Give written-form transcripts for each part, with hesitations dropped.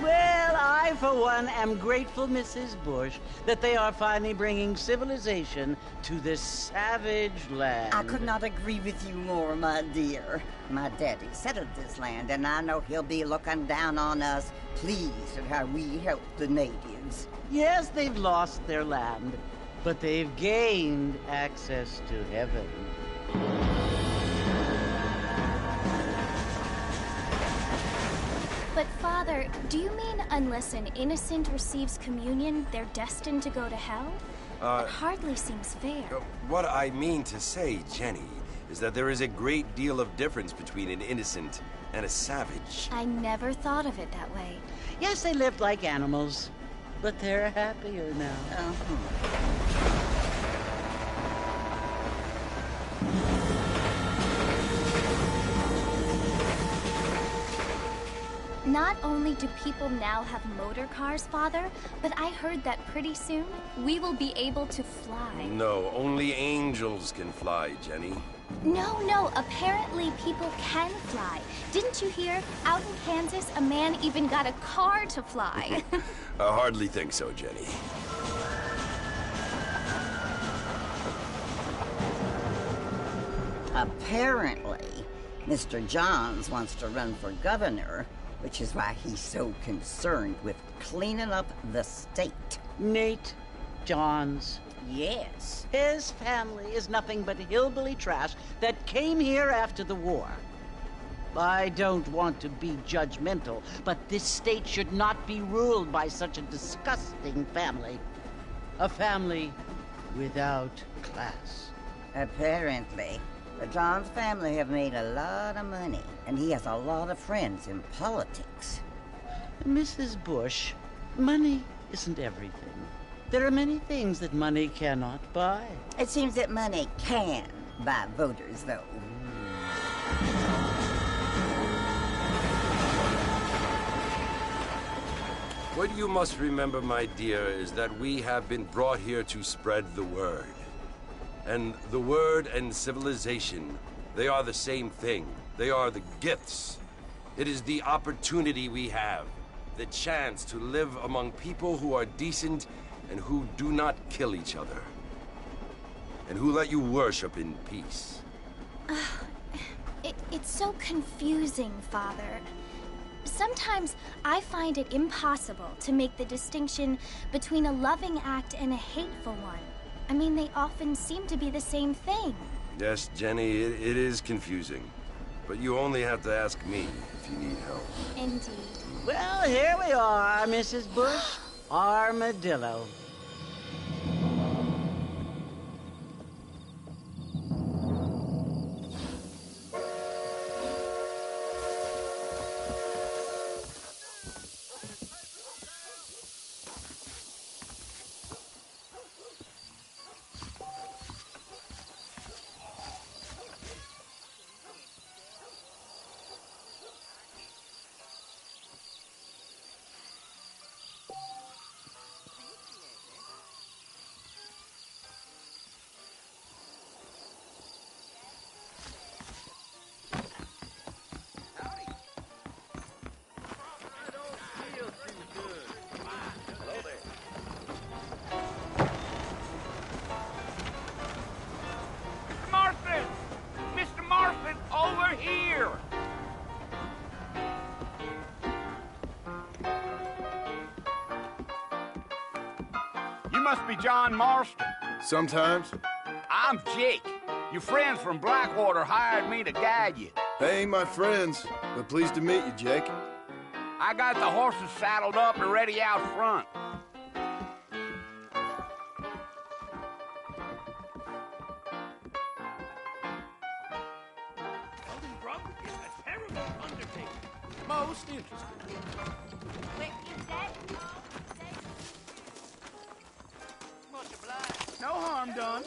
Well, I, for one, am grateful, Mrs. Bush, that they are finally bringing civilization to this savage land. I could not agree with you more, my dear. My daddy settled this land, and I know he'll be looking down on us, pleased at how we help the natives. Yes, they've lost their land, but they've gained access to heaven. But Father, do you mean unless an innocent receives communion, they're destined to go to hell? That hardly seems fair. What I mean to say, Jenny, is that there is a great deal of difference between an innocent and a savage. I never thought of it that way. Yes, they lived like animals, but they're happier now. Not only do people now have motor cars, Father, but I heard that pretty soon we will be able to fly. No, only angels can fly, Jenny. No, apparently people can fly. Didn't you hear? Out in Kansas, a man even got a car to fly. I hardly think so, Jenny. Apparently, Mr. Johns wants to run for governor, which is why he's so concerned with cleaning up the state. Nate Johns. Yes. His family is nothing but hillbilly trash that came here after the war. I don't want to be judgmental, but this state should not be ruled by such a disgusting family. A family without class. Apparently, the Johns family have made a lot of money, and he has a lot of friends in politics. Mrs. Bush, money isn't everything. There are many things that money cannot buy. It seems that money can buy voters, though. What you must remember, my dear, is that we have been brought here to spread the word. And the word and civilization, they are the same thing. They are the gifts. It is the opportunity we have, the chance to live among people who are decent and who do not kill each other, and who let you worship in peace. It's so confusing, Father. Sometimes I find it impossible to make the distinction between a loving act and a hateful one. I mean, they often seem to be the same thing. Yes, Jenny, it is confusing. But you only have to ask me if you need help. Indeed. Well, here we are, Mrs. Bush. Armadillo. You must be John Marston. Sometimes. I'm Jake. Your friends from Blackwater hired me to guide you. They ain't my friends, but pleased to meet you, Jake. I got the horses saddled up and ready out front. Is a terrible undertaking. Most interesting. Wait, is that... Much obliged. No harm done.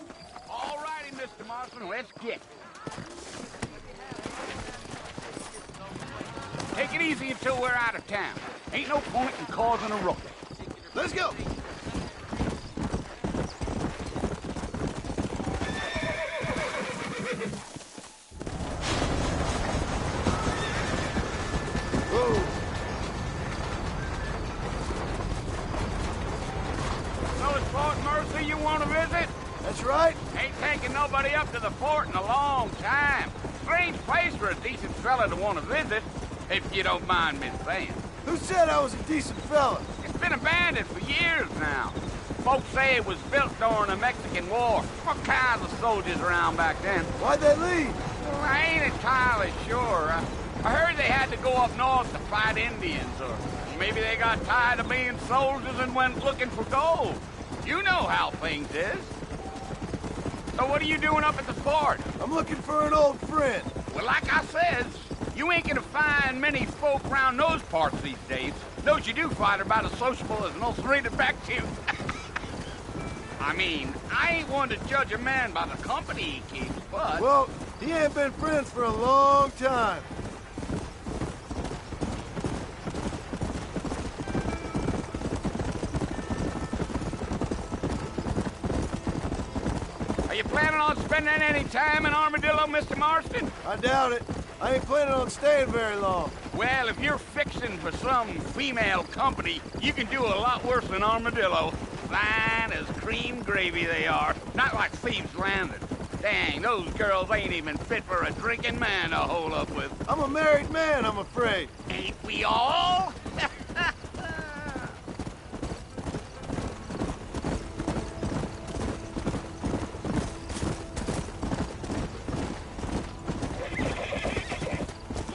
All righty, Mr. Marston, let's get it. Take it easy until we're out of town. Ain't no point in causing a ruckus. Let's go! Whoa! you want to visit? That's right. Ain't taking nobody up to the fort in a long time. Strange place for a decent fella to want to visit, if you don't mind me saying. Who said I was a decent fella? It's been abandoned for years now. Folks say it was built during the Mexican War. All kinds of soldiers around back then. Why'd they leave? Well, I ain't entirely sure. I heard they had to go up north to fight Indians, or maybe they got tired of being soldiers and went looking for gold. You know how things is. So what are you doing up at the fort? I'm looking for an old friend. Well, like I says, you ain't gonna find many folk around those parts these days. Those you do find are about as sociable as an ulcerated back tooth. I mean, I ain't one to judge a man by the company he keeps, but... Well, he ain't been friends for a long time. Are you planning on spending any time in Armadillo, Mr. Marston? I doubt it. I ain't planning on staying very long. Well, if you're fixing for some female company, you can do a lot worse than Armadillo. Fine as cream gravy they are. Not like Thieves' Landing. Dang, those girls ain't even fit for a drinking man to hole up with. I'm a married man, I'm afraid. Ain't we all?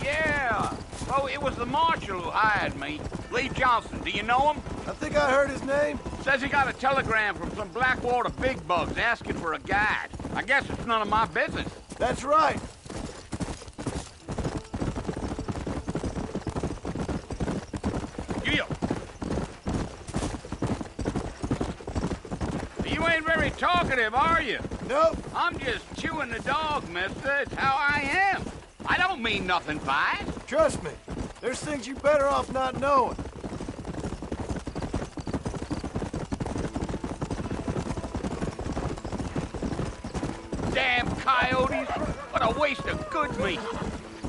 Yeah. Oh, it was the marshal who hired me. Lee Johnson, do you know him? I think I heard his name. Says he got a telegram from some Blackwater big bugs asking for a guide. I guess it's none of my business. That's right. Gil. You ain't very talkative, are you? Nope. I'm just chewing the dog, mister. It's how I am. I don't mean nothing by it. Trust me. There's things you're better off not knowing. Damn coyotes! What a waste of good meat!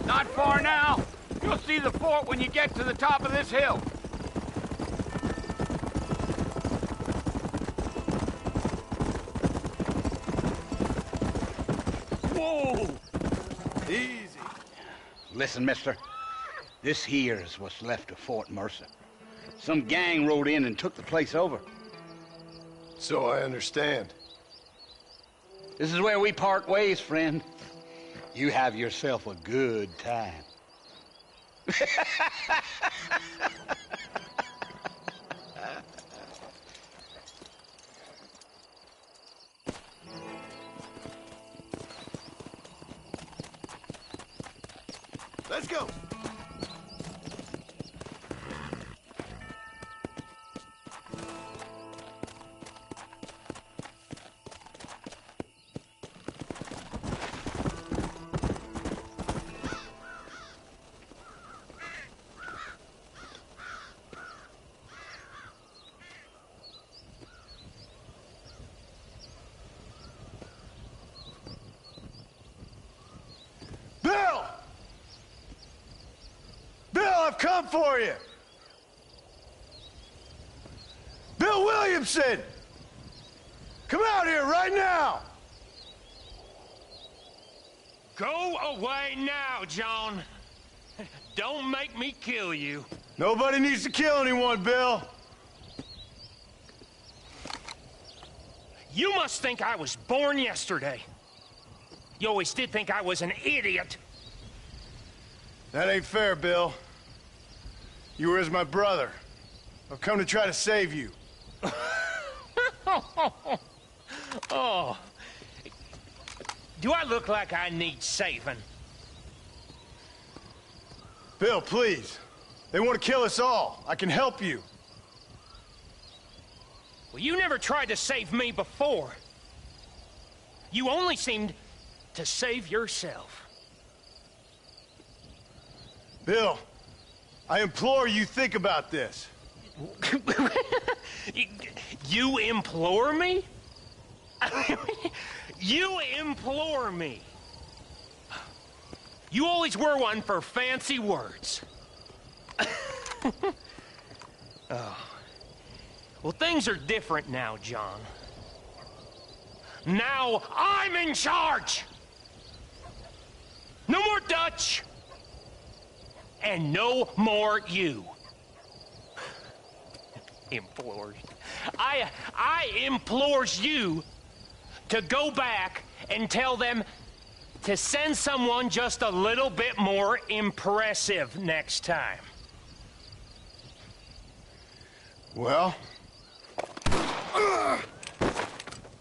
Not far now. You'll see the fort when you get to the top of this hill. Whoa! Easy. Listen, mister. This here is what's left of Fort Mercer. Some gang rode in and took the place over. So I understand. This is where we part ways, friend. You have yourself a good time. Let's go. Bill! Bill, I've come for you! Bill Williamson! Come out here right now! Go away now, John. Don't make me kill you. Nobody needs to kill anyone, Bill. You must think I was born yesterday. You always did think I was an idiot. That ain't fair, Bill. You were as my brother. I've come to try to save you. Oh. Do I look like I need saving? Bill, please. They want to kill us all. I can help you. Well, you never tried to save me before. You only seemed to save yourself. Bill, I implore you think about this. You implore me? You implore me. You always were one for fancy words. Oh. Well, things are different now, John. Now I'm in charge! No more Dutch! And no more you. Implores. I implores you to go back and tell them to send someone just a little bit more impressive next time. Well?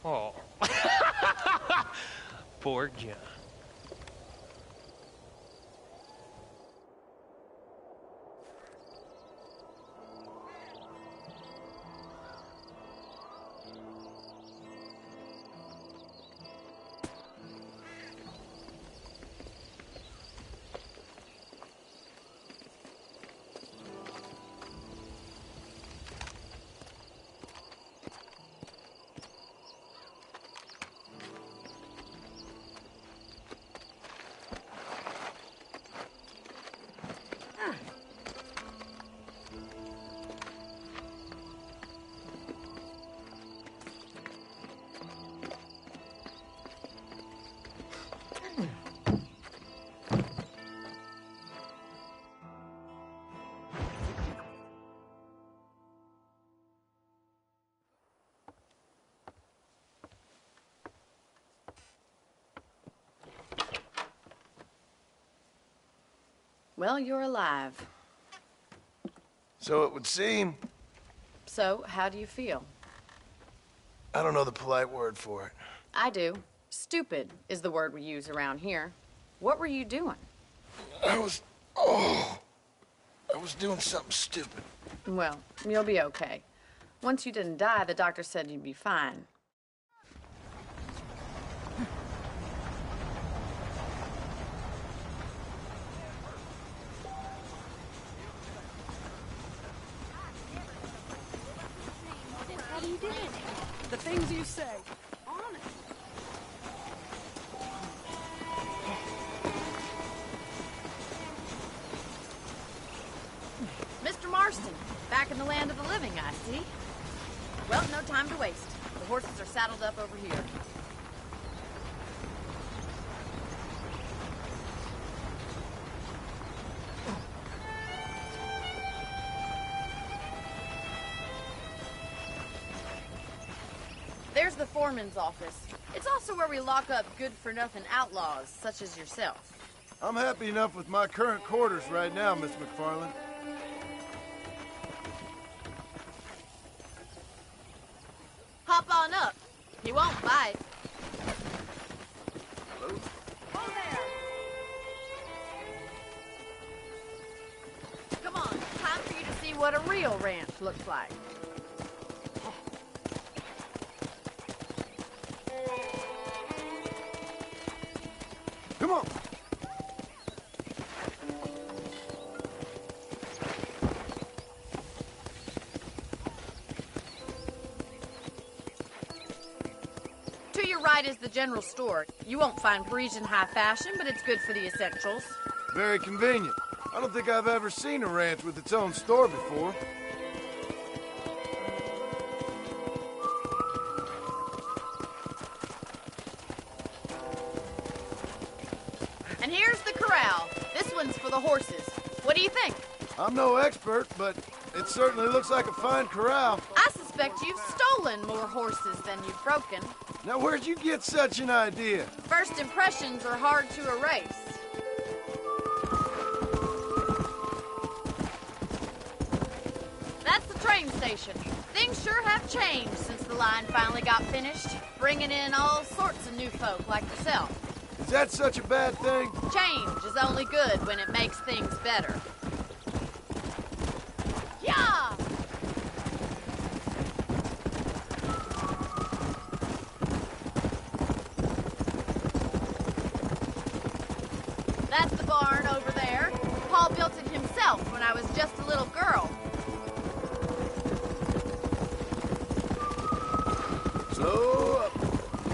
Oh. Poor John. Well, you're alive. So it would seem. So, how do you feel? I don't know the polite word for it. I do. Stupid is the word we use around here. What were you doing? I was doing something stupid. Well, you'll be okay. Once you didn't die, the doctor said you'd be fine. How do you do it? The things you say. Honest. Mr. Marston, back in the land of the living, I see. Well, no time to waste. The horses are saddled up over here. There's the foreman's office. It's also where we lock up good-for-nothing outlaws, such as yourself. I'm happy enough with my current quarters right now, Miss McFarland. Hop on up. He won't bite. Whoa there! Come on, time for you to see what a real ranch looks like. Come on! To your right is the general store. You won't find Parisian high fashion, but it's good for the essentials. Very convenient. I don't think I've ever seen a ranch with its own store before. And here's the corral. This one's for the horses. What do you think? I'm no expert, but it certainly looks like a fine corral. I suspect you've stolen more horses than you've broken. Now, where'd you get such an idea? First impressions are hard to erase. That's the train station. Things sure have changed since the line finally got finished, bringing in all sorts of new folk like yourself. Is that such a bad thing? Change is only good when it makes things better. Yeah! That's the barn over there. Paul built it himself when I was just a little girl. Slow up.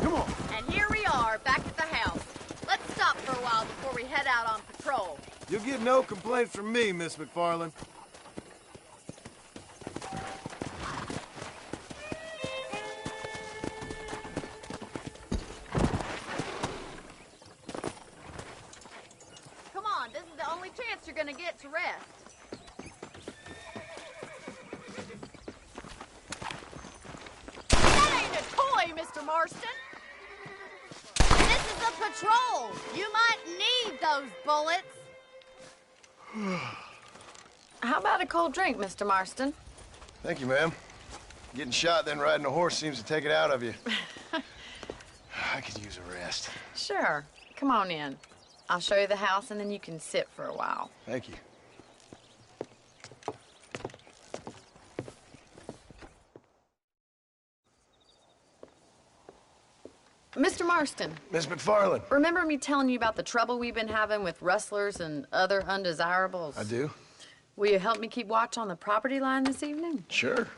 Come on. And here we are, back at the house. Let's stop for a while before we head out on patrol. You'll get no complaints from me, Miss McFarland. Mr. Marston. This is a patrol. You might need those bullets. How about a cold drink, Mr. Marston? Thank you, ma'am. Getting shot, then riding a horse seems to take it out of you. I could use a rest. Sure. Come on in. I'll show you the house, and then you can sit for a while. Thank you. Mr. Marston. Miss McFarland. Remember me telling you about the trouble we've been having with rustlers and other undesirables? I do. Will you help me keep watch on the property line this evening? Sure.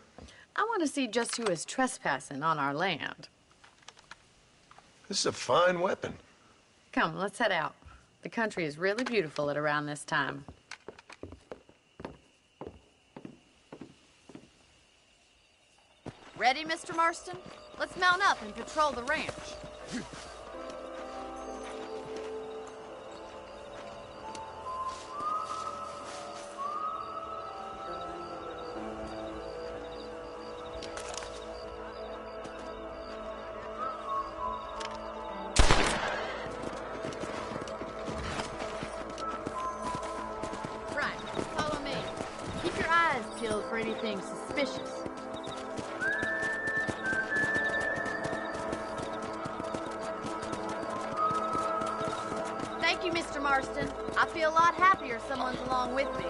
I want to see just who is trespassing on our land. This is a fine weapon. Come, let's head out. The country is really beautiful at around this time. Ready, Mr. Marston? Let's mount up and patrol the ranch. Right, follow me. Keep your eyes peeled for anything suspicious. Thank you, Mr. Marston. I feel a lot happier someone's along with me.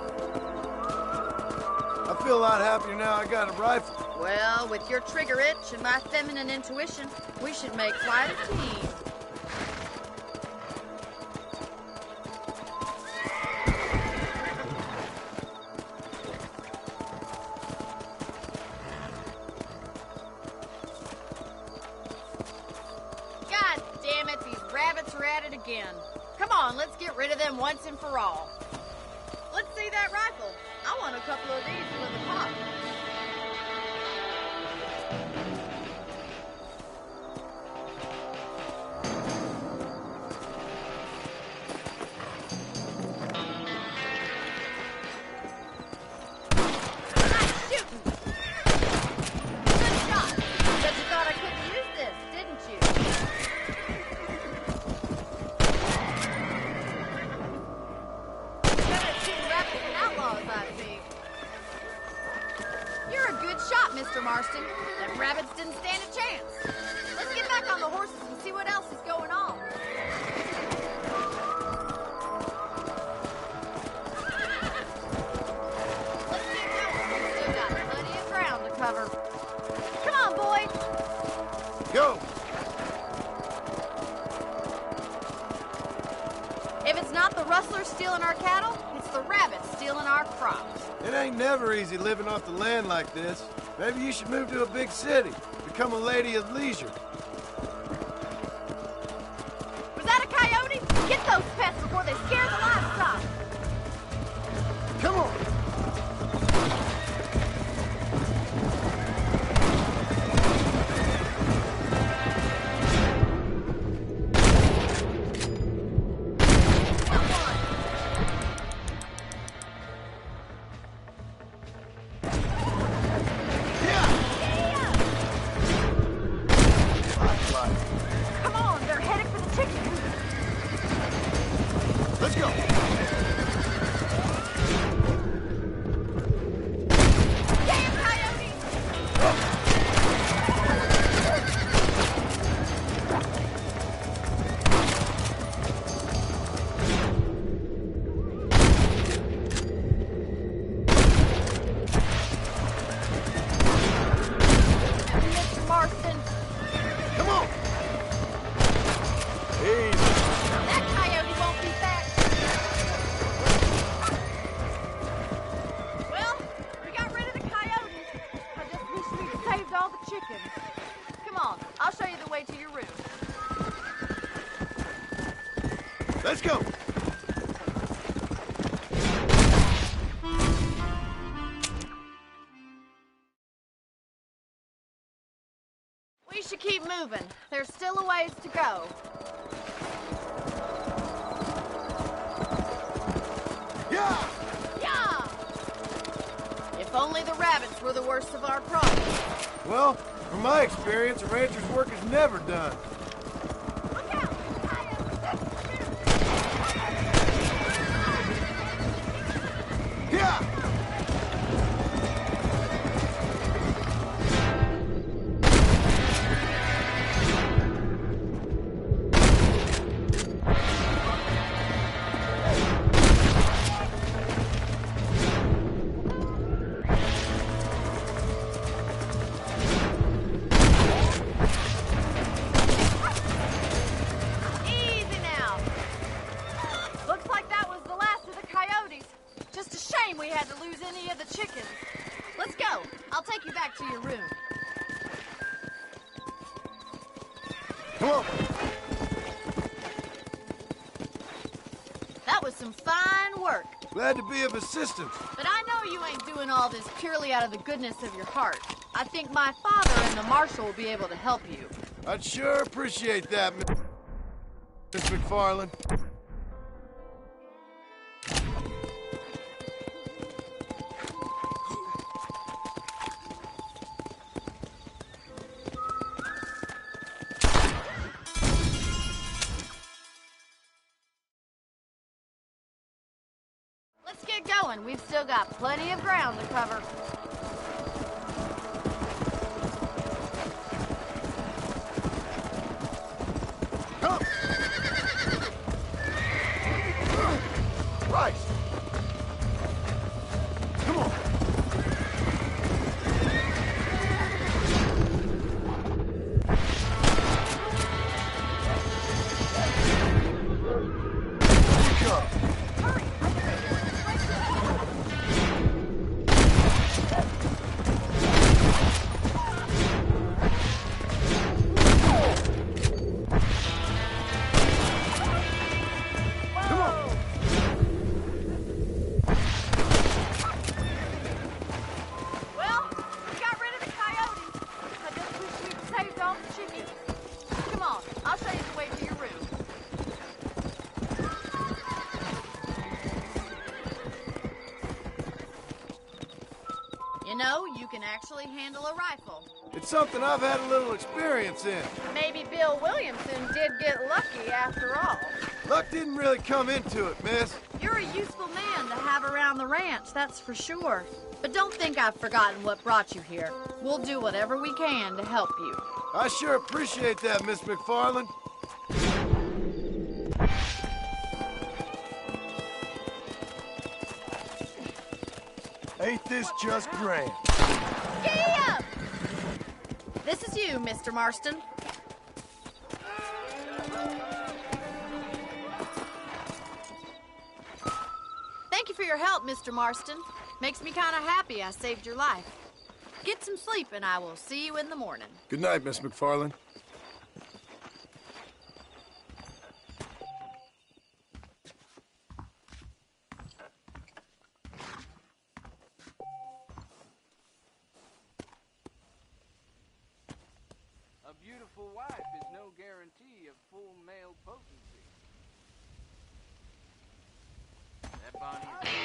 I feel a lot happier now I got a rifle. Well, with your trigger itch and my feminine intuition, we should make quite a team. God damn it, these rabbits are at it again. Come on, let's get rid of them once and for all. Let's see that rifle. I want a couple of these for the pop. Nice shooting. Good shot. Bet you thought I couldn't use this, didn't you? Better at shooting rabbits than outlaws, I see. You're a good shot, Mr. Marston. Them rabbits didn't stand a chance. Let's get back on the horses and see what else is going on. Let's get going. We've still got plenty of ground to cover. Come on, boys. Go! If it's not the rustlers stealing our cattle, it's the rabbits stealing our crops. It ain't never easy living off the land like this. Maybe you should move to a big city. Become a lady of leisure. Was that a coyote? Get those pests before they scare the livestock. Come on! Come on, they're headed for the chicken coop. Let's go! Damn coyotes! Mr. Marston, Come on! Easy. that coyote won't be back. Well, we got rid of the coyotes. I just wish we'd saved all the chickens. Come on, I'll show you the way to your room. Let's go! We should keep moving. There's still a ways to go. Yeah! Yeah! If only the rabbits were the worst of our problems. Well, From my experience, a rancher's work is never done. Yeah! Easy now. Looks like that was the last of the coyotes. Just a shame we had to lose any of the chickens. Let's go. I'll take you back to your room. Come on! That was some fine work. Glad to be of assistance. But I know you ain't doing all this purely out of the goodness of your heart. I think my father and the marshal will be able to help you. I'd sure appreciate that, Miss McFarland. Let's get going. We've still got plenty of ground to cover. Come! Christ! Come on! Well, we got rid of the coyotes. I just wish we'd saved all the chickens. Come on, I'll show you the way to your room. You know, you can actually handle a rifle. It's something I've had a little experience in. Maybe Bill Williamson did get lucky after all. Luck didn't really come into it, miss. You're a useful man to have around the ranch, that's for sure. But don't think I've forgotten what brought you here. We'll do whatever we can to help you. I sure appreciate that, Miss McFarland. Ain't this just grand? Giddy up! This is you, Mr. Marston. Thank you for your help, Mr. Marston. Makes me kind of happy I saved your life. Get some sleep, and I will see you in the morning. Good night, Miss McFarland. A beautiful wife is no guarantee of full male potency. That Bonnie.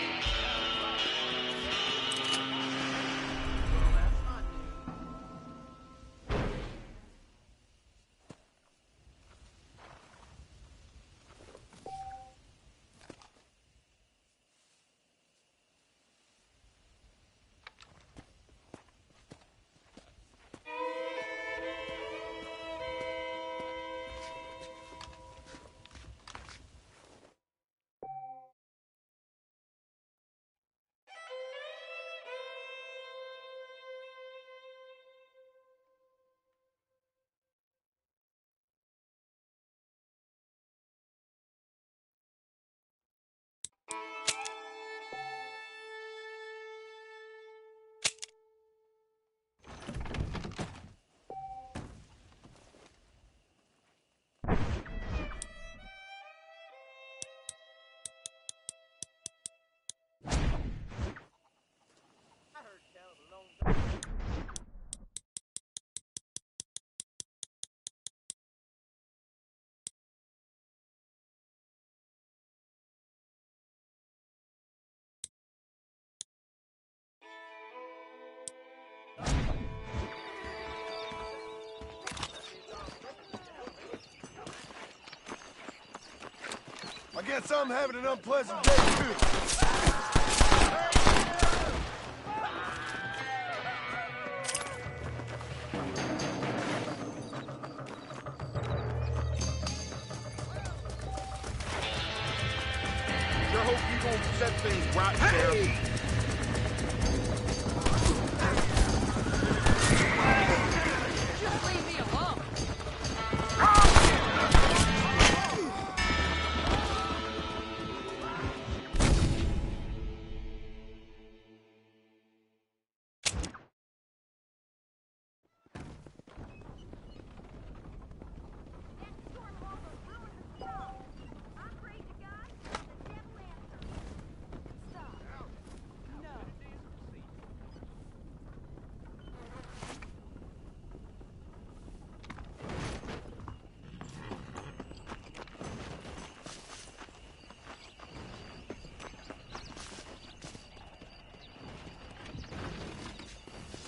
guess I'm having an unpleasant day, too. Sure hope you gonna set things right, Sheriff. Just leave me alone.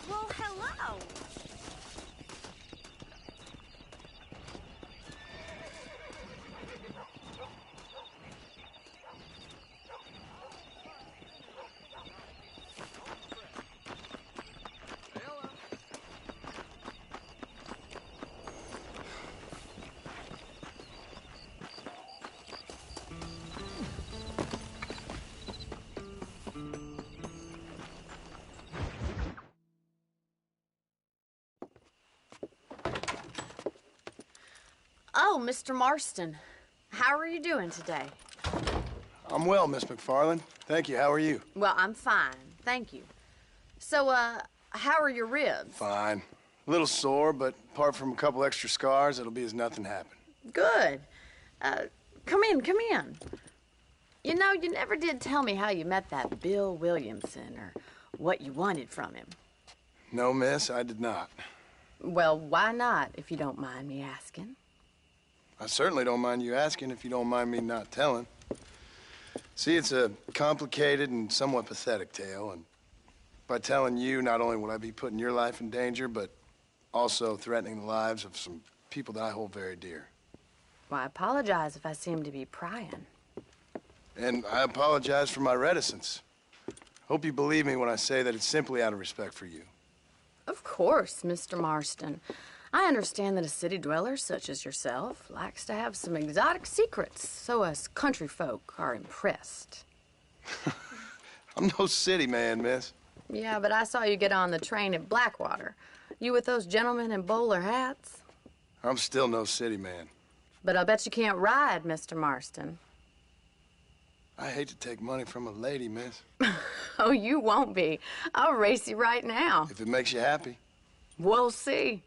Well, hello. Oh, Mr. Marston. How are you doing today? I'm well, Miss McFarland. Thank you. How are you? Well, I'm fine. Thank you. So, how are your ribs? Fine. A little sore, but apart from a couple extra scars, it'll be as nothing happened. Good. Come in, come in. You know, you never did tell me how you met that Bill Williamson or what you wanted from him. No, miss, I did not. Well, why not, if you don't mind me asking? I certainly don't mind you asking if you don't mind me not telling. See, it's a complicated and somewhat pathetic tale, and by telling you, not only will I be putting your life in danger, but also threatening the lives of some people that I hold very dear. Well, I apologize if I seem to be prying. And I apologize for my reticence. Hope you believe me when I say that it's simply out of respect for you. Of course, Mr. Marston. I understand that a city dweller such as yourself likes to have some exotic secrets, so us country folk are impressed. I'm no city man, miss. Yeah, but I saw you get on the train at Blackwater. You with those gentlemen in bowler hats? I'm still no city man. But I bet you can't ride, Mr. Marston. I hate to take money from a lady, miss. Oh, you won't be. I'll race you right now. If it makes you happy. We'll see.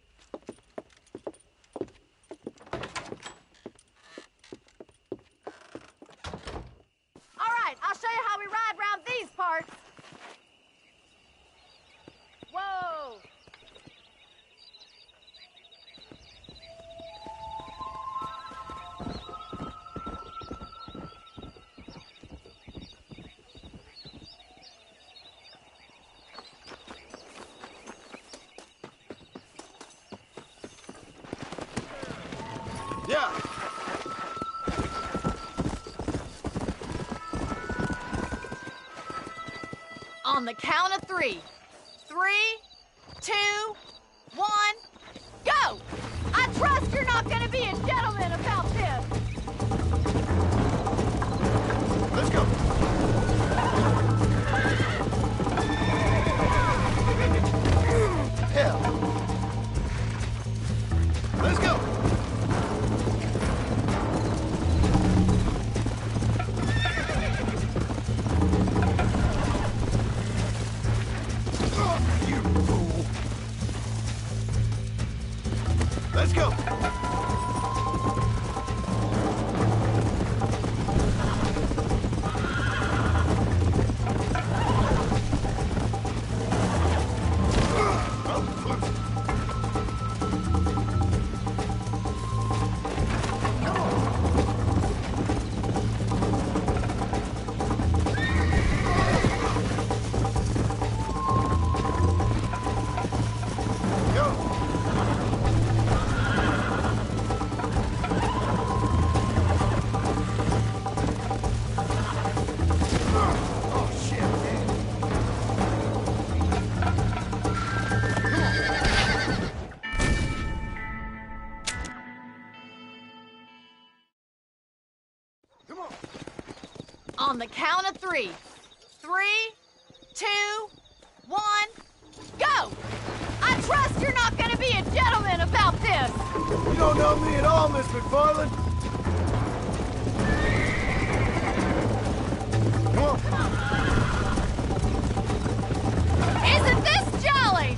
All right, I'll show you how we ride around these parts. Whoa! Yeah. On the count of 3. 3, 2, 1, go! I trust you're not gonna be a gentleman about this. Let's go. Hell. Let's go. You fool. Let's go. Go. on the count of 3. 3, 2, 1, go! I trust you're not gonna be a gentleman about this! You don't know me at all, Miss McFarland. Come on. Isn't this jolly?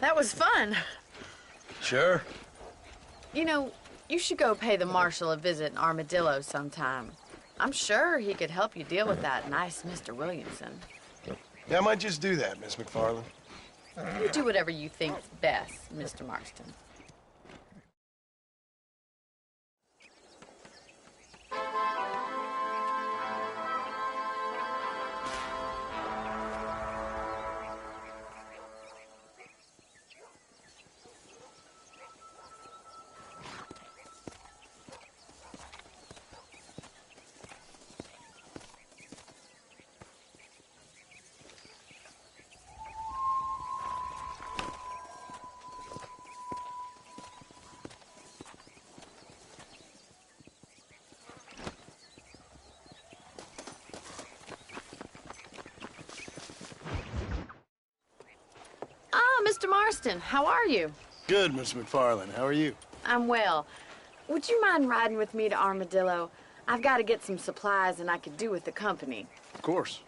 That was fun. Sure. You know, you should go pay the marshal a visit in Armadillo sometime. I'm sure he could help you deal with that nice Mr. Williamson. Yeah, I might just do that, Miss McFarland. You do whatever you think's best, Mr. Marston. Mr. Marston, how are you? Good, Miss McFarland. How are you? I'm well. Would you mind riding with me to Armadillo? I've got to get some supplies and I could do with the company. Of course.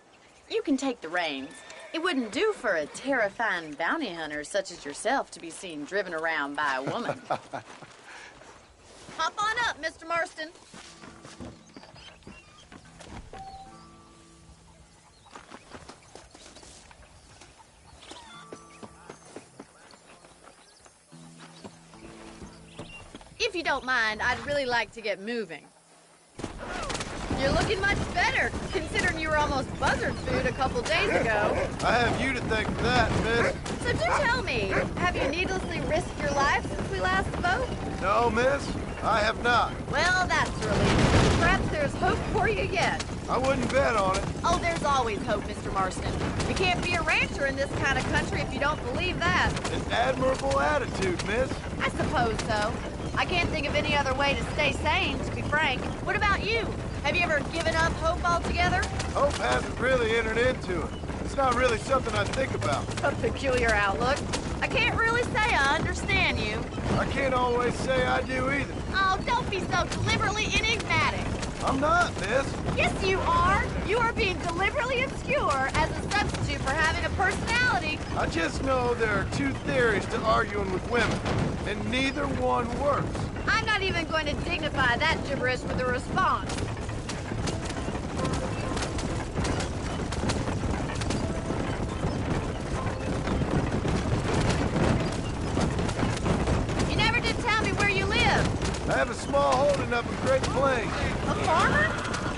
You can take the reins. It wouldn't do for a terrifying bounty hunter such as yourself to be seen driven around by a woman. Hop on up, Mr. Marston. If you don't mind, I'd really like to get moving. You're looking much better, considering you were almost buzzard food a couple days ago. I have you to thank for that, miss. So do tell me, have you needlessly risked your life since we last spoke? No, miss, I have not. Well, that's a relief. Perhaps there's hope for you yet. I wouldn't bet on it. Oh, there's always hope, Mr. Marston. You can't be a rancher in this kind of country if you don't believe that. An admirable attitude, miss. I suppose so. I can't think of any other way to stay sane, to be frank. What about you? Have you ever given up hope altogether? Hope hasn't really entered into it. It's not really something I think about. A peculiar outlook. I can't really say I understand you. I can't always say I do either. Oh, don't be so deliberately enigmatic. I'm not, miss. Yes, you are. You are being deliberately obscure as a substitute for having a personality. I just know there are two theories to arguing with women, and neither one works. I'm not even going to dignify that gibberish with a response. You never did tell me where you live. I have a small holding up in Great Plains. A farmer?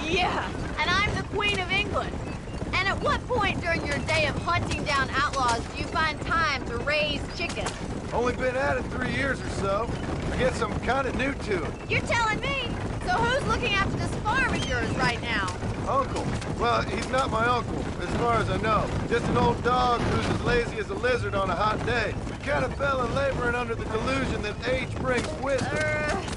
Yeah, and I'm the Queen of England. And at what point during your day of hunting down outlaws do you find time to raise chickens? Only been at it 3 years or so. I guess I'm kind of new to it. You're telling me? So who's looking after this farm of yours right now? Uncle. Well, he's not my uncle, as far as I know. Just an old dog who's as lazy as a lizard on a hot day. The kind of fella laboring under the delusion that age brings wisdom.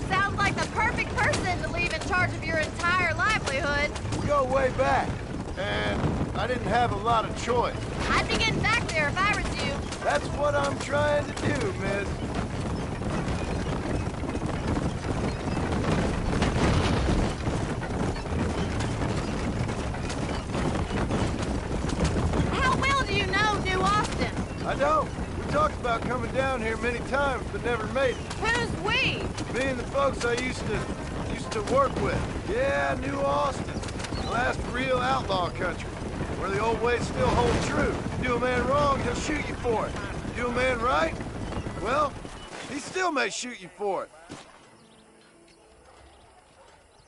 Sounds like the perfect person to leave in charge of your entire livelihood. We go way back, and I didn't have a lot of choice. I'd be getting back there if I was you. That's what I'm trying to do, miss. How well do you know New Austin? I don't. We talked about coming down here many times, but never made it. Who's we? Me and the folks I used to work with. Yeah, New Austin. The last real outlaw country, where the old ways still hold true. You do a man wrong, he'll shoot you for it. You do a man right, well, he still may shoot you for it.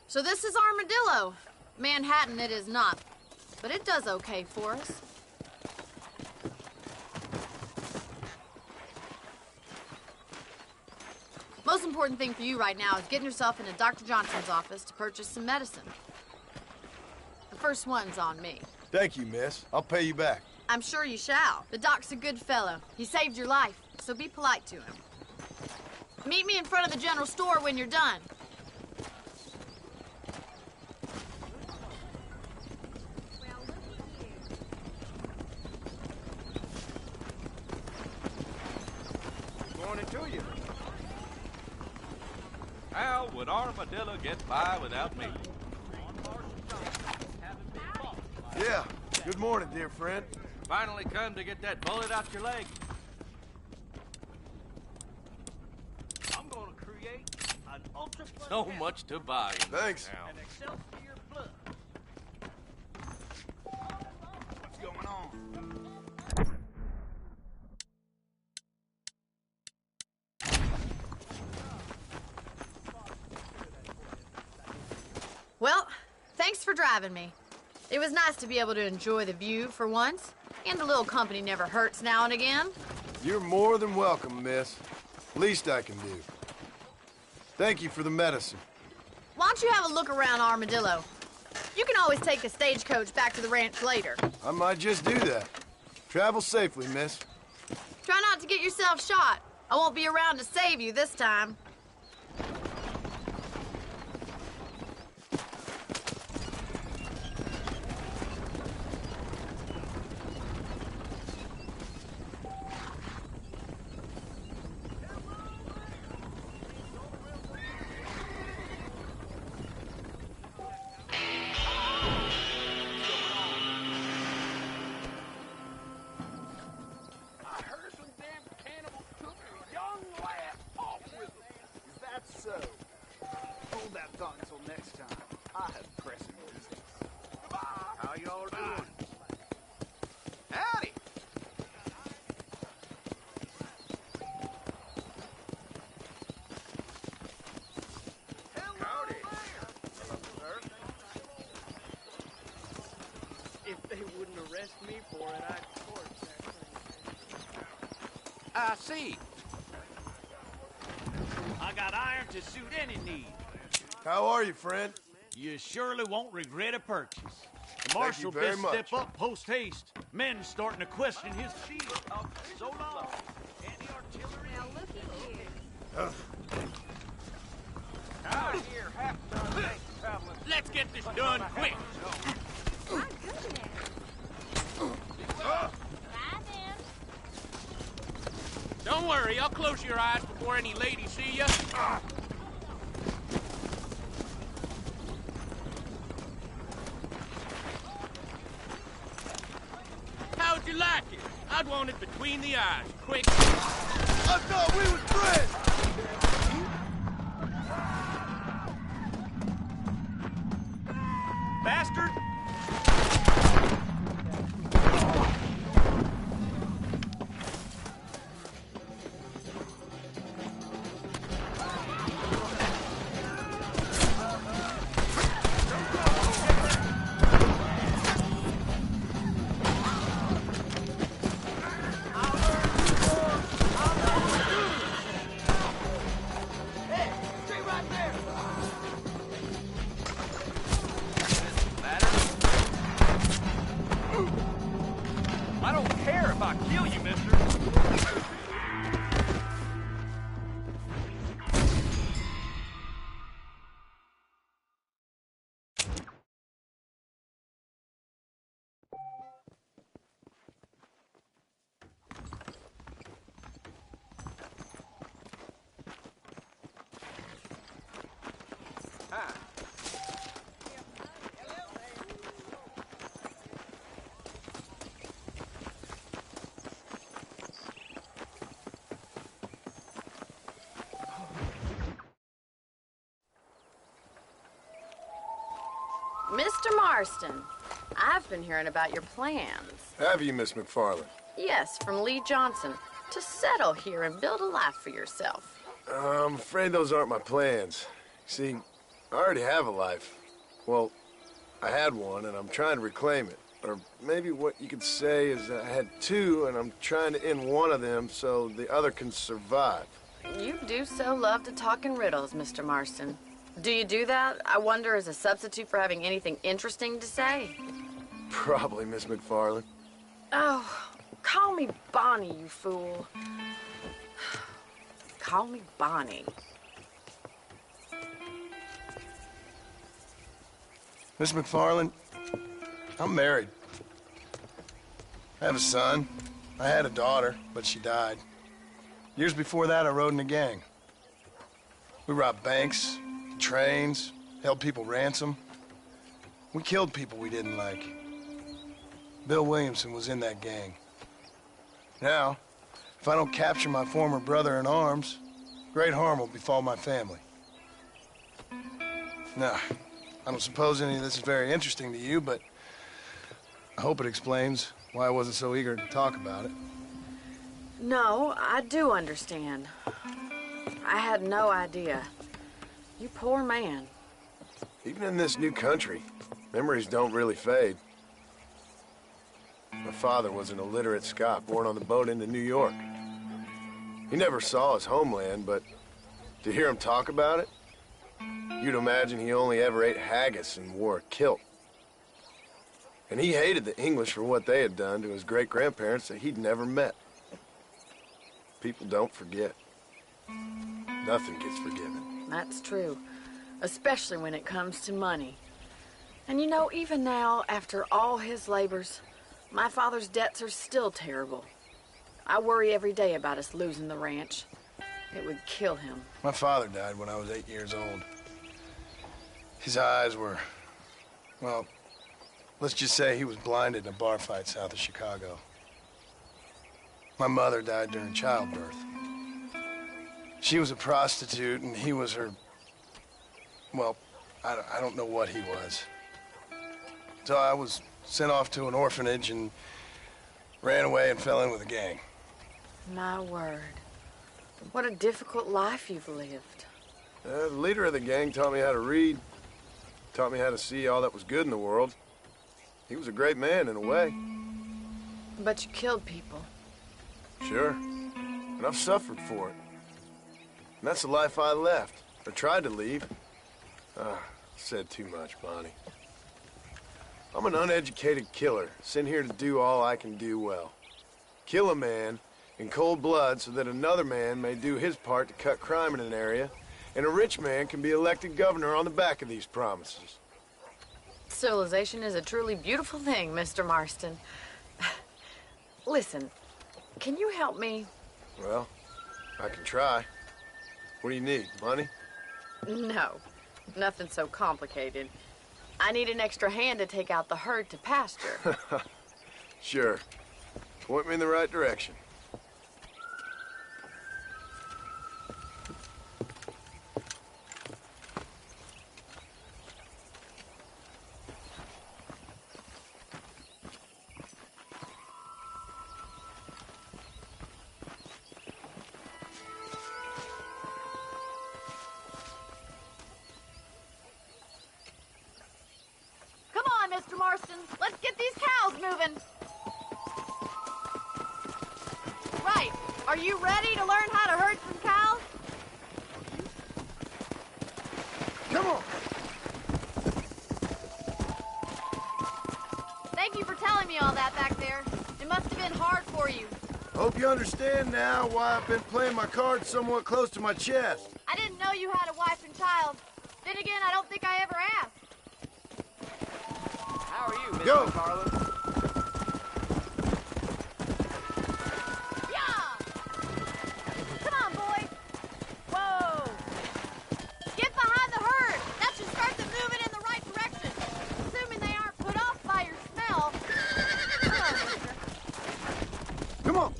So this is Armadillo. Manhattan it is not, but it does okay for us. Most important thing for you right now is getting yourself into Dr. Johnson's office to purchase some medicine. The first one's on me. Thank you, miss. I'll pay you back. I'm sure you shall. The doc's a good fellow. He saved your life, so be polite to him. Meet me in front of the general store when you're done. Good morning to you. How would Armadillo get by without me? Yeah. Good morning, dear friend. Finally come to get that bullet out your leg. I'm gonna create an ultra. So much to buy. Thanks. An Excelsior blood. What's going on? Well, thanks for driving me. It was nice to be able to enjoy the view for once, and a little company never hurts now and again. You're more than welcome, miss. Least I can do. Thank you for the medicine. Why don't you have a look around Armadillo? You can always take a stagecoach back to the ranch later. I might just do that. Travel safely, miss. Try not to get yourself shot. I won't be around to save you this time. Me for it, I'd torch that thing. I see. I got iron to suit any need. How are you, friend? You surely won't regret a purchase. The Thank marshal you very best much. step up post-haste. Men starting to question his shield. So long. Anti-artillery. Now look at you. Out of here, half done. Thanks, traveling. Let's get this done quick. My goodness. Bye, then. Don't worry, I'll close your eyes before any ladies see you. How'd you like it? I'd want it between the eyes, quick. I thought we was friends! Bastard! I don't care if I kill you, mister. Mr. Marston, I've been hearing about your plans. Have you, Miss McFarland? Yes, from Lee Johnson. To settle here and build a life for yourself. I'm afraid those aren't my plans. See, I already have a life. Well, I had one, and I'm trying to reclaim it. Or maybe what you could say is I had two, and I'm trying to end one of them so the other can survive. You do so love to talk in riddles, Mr. Marston. Do you do that, I wonder, as a substitute for having anything interesting to say? Probably, Miss McFarland. Oh, call me Bonnie, you fool. Call me Bonnie. Miss McFarland, I'm married. I have a son. I had a daughter, but she died. Years before that, I rode in a gang. We robbed banks, trains, held people ransom. We killed people we didn't like. Bill Williamson was in that gang. Now, if I don't capture my former brother in arms, great harm will befall my family. Now, I don't suppose any of this is very interesting to you, but I hope it explains why I wasn't so eager to talk about it. No, I do understand. I had no idea. You poor man. Even in this new country, memories don't really fade. My father was an illiterate Scot born on the boat into New York. He never saw his homeland, but to hear him talk about it, you'd imagine he only ever ate haggis and wore a kilt. And he hated the English for what they had done to his great-grandparents that he'd never met. People don't forget. Nothing gets forgiven. That's true, especially when it comes to money. And you know, even now, after all his labors, my father's debts are still terrible. I worry every day about us losing the ranch. It would kill him. My father died when I was 8 years old. His eyes were, well, let's just say he was blinded in a bar fight south of Chicago. My mother died during childbirth. She was a prostitute, and he was her, well, I don't know what he was. So I was sent off to an orphanage and ran away and fell in with a gang. My word. What a difficult life you've lived. The leader of the gang taught me how to read, taught me how to see all that was good in the world. He was a great man in a way. But you killed people. Sure. And I've suffered for it. And that's the life I left, or tried to leave. Said too much, Bonnie. I'm an uneducated killer, sent here to do all I can do well. Kill a man in cold blood so that another man may do his part to cut crime in an area, and a rich man can be elected governor on the back of these promises. Civilization is a truly beautiful thing, Mr. Marston. Listen, can you help me? Well, I can try. What do you need, money? No, nothing so complicated. I need an extra hand to take out the herd to pasture. Sure. Point me in the right direction. Come on, Mr. Marston. Let's get these cows moving. Right. Are you ready to learn how to herd some cows? Come on! Thank you for telling me all that back there. It must have been hard for you. Hope you understand now why I've been playing my cards somewhat close to my chest. I didn't know you had a wife and child. Then again, I don't think I ever asked. How are you, Mr. Go. McFarland? Yeah! Come on, boy. Whoa! Get behind the herd. That should start them moving in the right direction. Assuming they aren't put off by your smell. Come on, mister. Come on!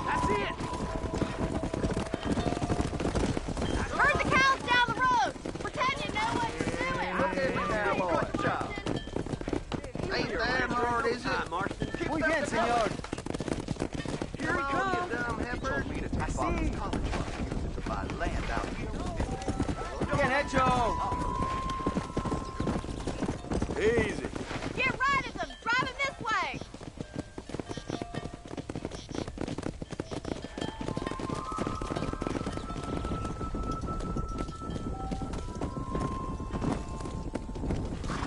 That's it. Herd the cows down the road. Pretend you know what you're doing. Good job. Ain't that hard, is it? Marston. Muy bien, señor. Here he comes. I see. To buy land out here. Bien hecho. Easy. Get right at them. Drive them this way.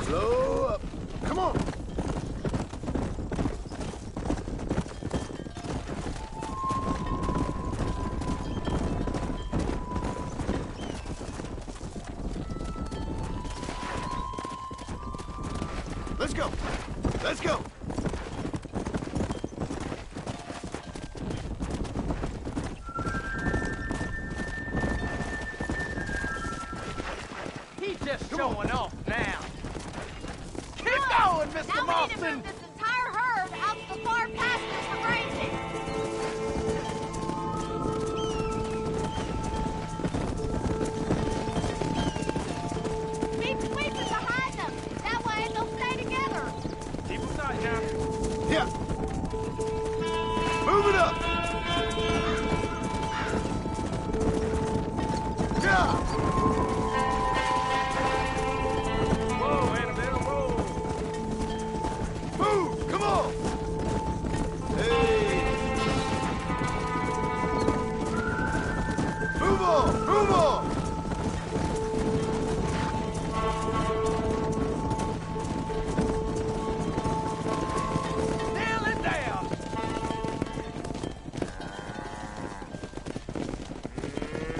Slow up. Come on! Let's go! Let's go! He's just showing off now. Keep Good. going, Mr. Now we need to Marston. move this entire herd out to the far pastures for grazing. Keep sweeping behind them. That way they'll stay together. Keep them tight now. Yeah! Move it up! Yeah! Whoa, Annabelle, whoa. Move! Come on! Hey! Move on! Move on! Nail it down.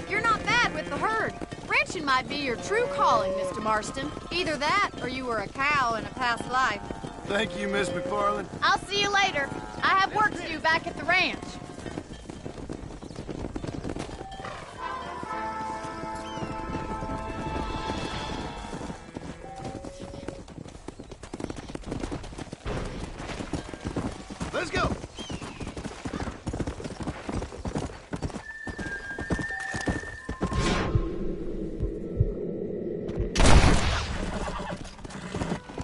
You're not bad with the herd. Ranching might be your true calling, Mr. Marston. Either that, or you were a cow in a past life. Thank you, Miss McFarland. I'll see you later. I have work to do back at the ranch. Let's go!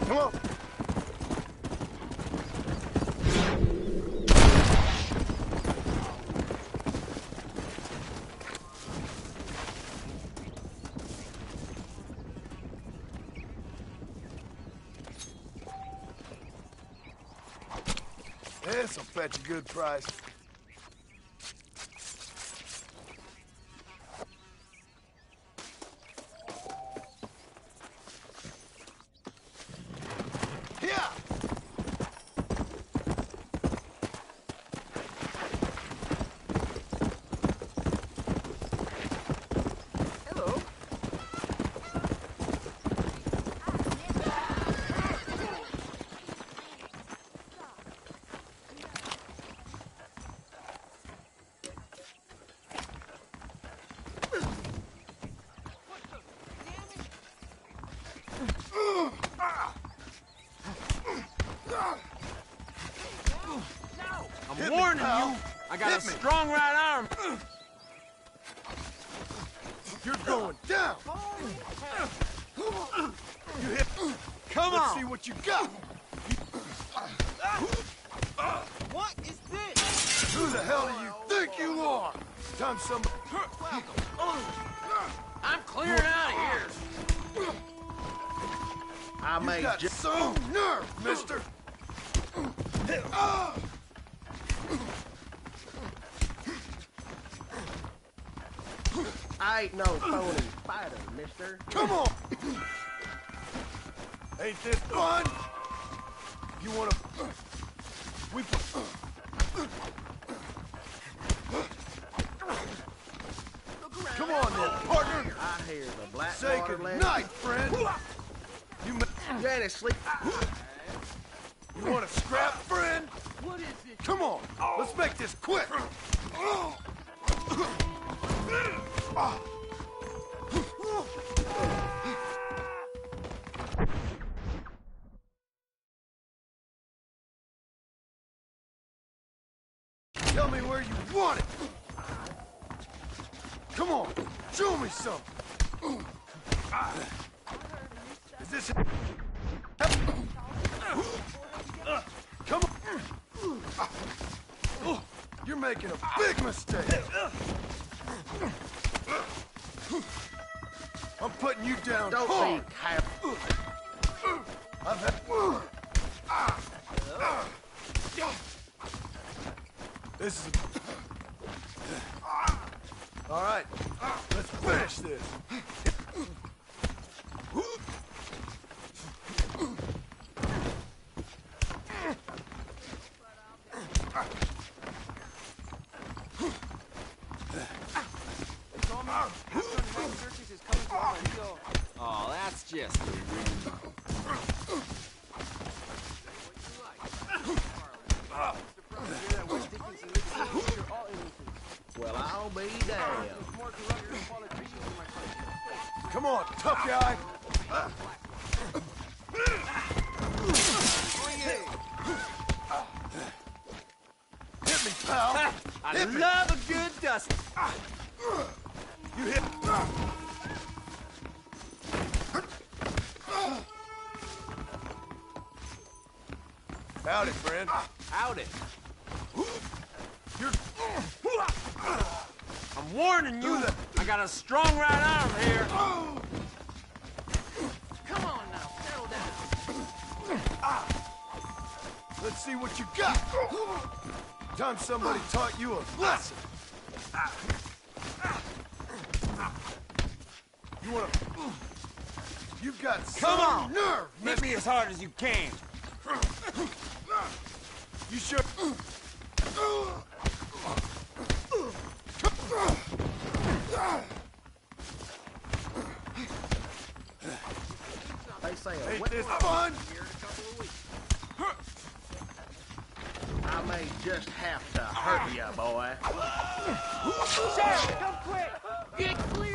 Come on! This'll fetch a good price. I'm warning you. I got a strong right arm. You're going down. You hit. Come on. Let's see what you got. What is this? Who the hell do you think you are? Time somebody. I'm clearing out of here. I You may got just... some nerve, mister. I ain't no phony fighter, mister. Come on. Ain't this fun? You wanna... We... Come on then, partner. I hear the black Say water goodnight, friend. You... Danny, sleep. You want to scrap, friend? What is it? Come on, let's make this quick. Tell me where you want it. Come on, show me something. Is this... Come on. You're making a big mistake. I'm putting you down Don't hard. be careful. I've had... This is... All right, let's finish this. Oh, that's just a rumor. Well, I'll be damned. Come on, tough guy. Hit me, pal. I Hit me. love a good dust. You hit. Howdy, friend. Howdy. You're... I'm warning you. I got a strong right arm here. Come on now, settle down. Let's see what you got. Time somebody taught you a lesson. You wanna... You've got Come some on. nerve, Hit mister. me as hard as you can. You sure? They say a Ain't wet this one fun? here in a couple of weeks. I may just have to hurt you, boy. Sheriff, come quick! Get clear!